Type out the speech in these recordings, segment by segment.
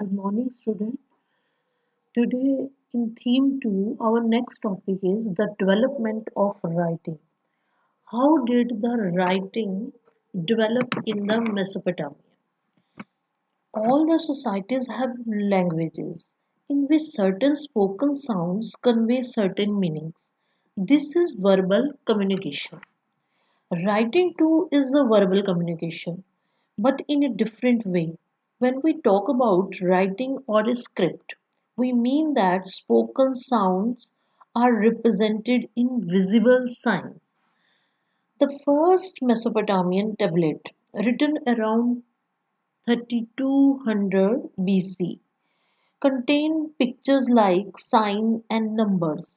Good morning, student. Today, in theme 2, our next topic is the development of writing. How did the writing develop in the Mesopotamia? All the societies have languages in which certain spoken sounds convey certain meanings. This is verbal communication. Writing too is a verbal communication, but in a different way. When we talk about writing or a script, we mean that spoken sounds are represented in visible signs. The first Mesopotamian tablet, written around 3200 BC, contained pictures like signs and numbers.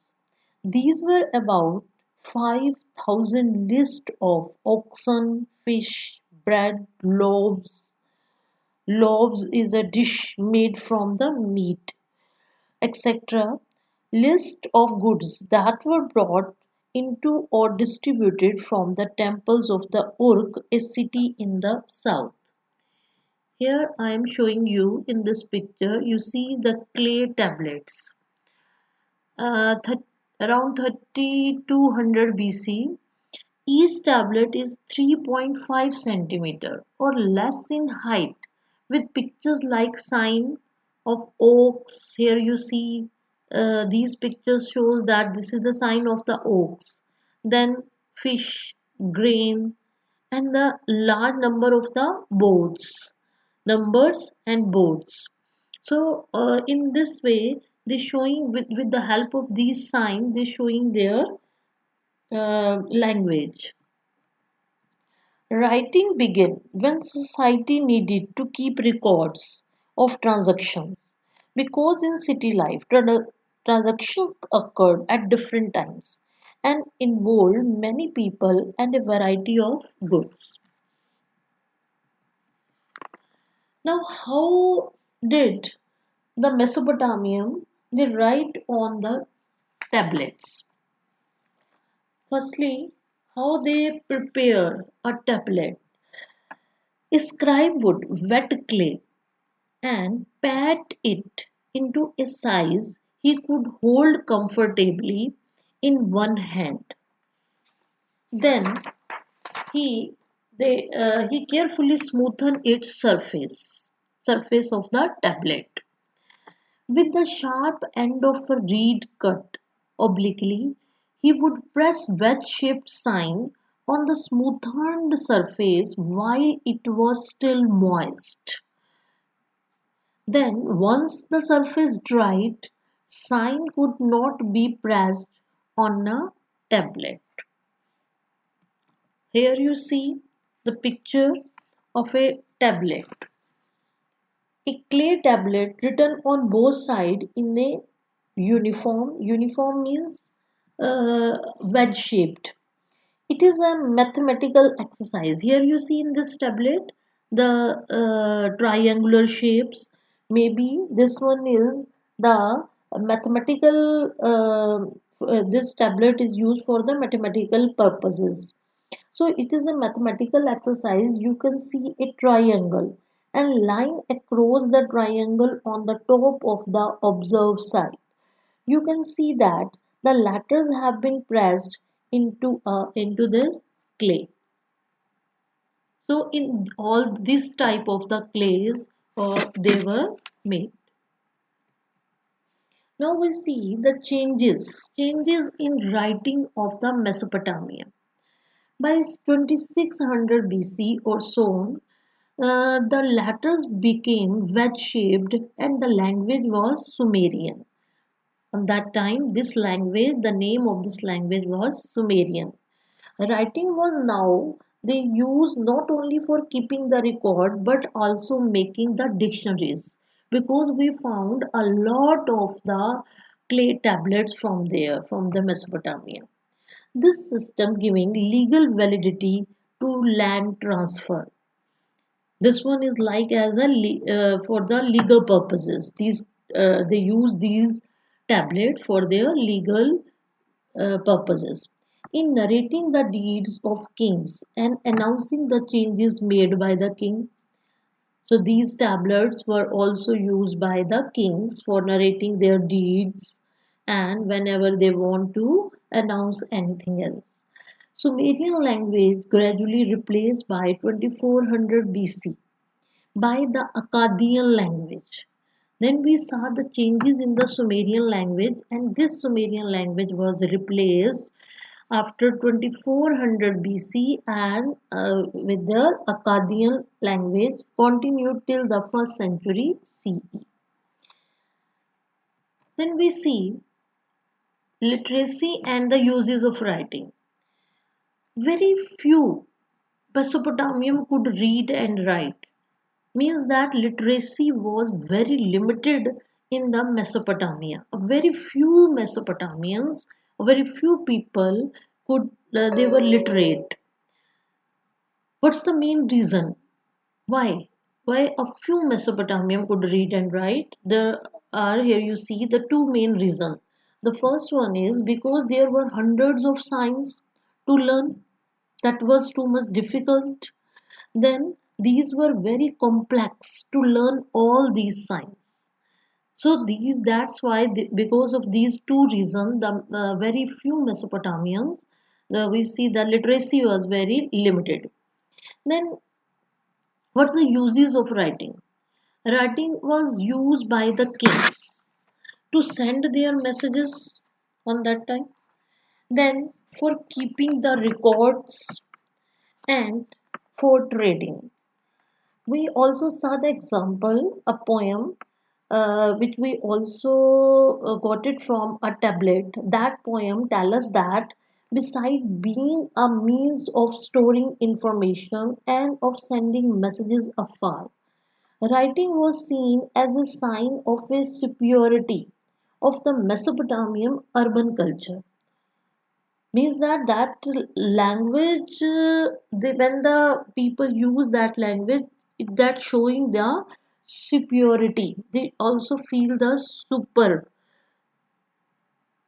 These were about 5,000 lists of oxen, fish, bread, loaves. Loaves is a dish made from the meat, etc. List of goods that were brought into or distributed from the temples of the Urk, a city in the south. Here I am showing you in this picture, you see the clay tablets. uh, th- Around 3200 BC, each tablet is 3.5 centimeter or less in height, with pictures like sign of oaks. Here you see these pictures shows that this is the sign of the oaks. Then fish, grain, and the large number of the boards, numbers and boards. So in this way, they showing with the help of these signs, they showing their language. Writing began when society needed to keep records of transactions because in city life transactions occurred at different times and involved many people and a variety of goods. Now, how did the Mesopotamian they write on the tablets? Firstly, how they prepare a tablet. A scribe would wet clay and pat it into a size he could hold comfortably in one hand. Then he he carefully smoothened its surface of the tablet with the sharp end of a reed cut obliquely. He would press wedge-shaped sign on the smoothened surface while it was still moist. Then, once the surface dried, sign could not be pressed on a tablet. Here you see the picture of a tablet. A clay tablet written on both sides in a uniform means wedge shaped. It is a mathematical exercise. Here you see in this tablet the triangular shapes. Maybe this one is the mathematical, this tablet is used for the mathematical purposes. So it is a mathematical exercise. You can see a triangle and line across the triangle on the top of the observed side. You can see that the letters have been pressed into this clay. So in all this type of the clays they were made. Now we see the changes in writing of the Mesopotamia. By 2600 BC or so, the letters became wedge-shaped and the language was Sumerian. At that time, this language, the name of this language was Sumerian. Writing was now they use not only for keeping the record but also making the dictionaries because we found a lot of the clay tablets from there, from the Mesopotamia. This system giving legal validity to land transfer. This one is like as a for the legal purposes. These they use these tablets for their legal purposes. In narrating the deeds of kings and announcing the changes made by the king. So these tablets were also used by the kings for narrating their deeds and whenever they want to announce anything else. Sumerian language gradually replaced by 2400 BC by the Akkadian language. Then we saw the changes in the Sumerian language, and this Sumerian language was replaced after 2400 BC and with the Akkadian language continued till the 1st century CE. Then we see literacy and the uses of writing. Very few Mesopotamian could read and write, means that literacy was very limited in the Mesopotamia. Very few Mesopotamians, very few people could they were literate. What's the main reason? Why? Why a few Mesopotamian could read and write? There are here you see the two main reasons. The first one is because there were hundreds of signs to learn that was too much difficult. Then these were very complex to learn all these signs. So these that's why because of these two reasons, the very few Mesopotamians we see the literacy was very limited. Then what's the uses of writing? Writing was used by the kings to send their messages on that time. Then for keeping the records and for trading. We also saw the example, a poem, which we also got it from a tablet. That poem tells us that beside being a means of storing information and of sending messages afar, writing was seen as a sign of a superiority of the Mesopotamian urban culture. Means that language when the people use that language, that showing their superiority, they also feel the super.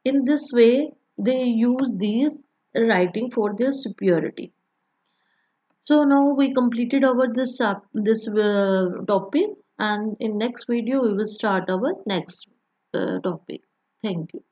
In this way they use these writing for their superiority. So now we completed our this topic, and in next video we will start our next topic. Thank you.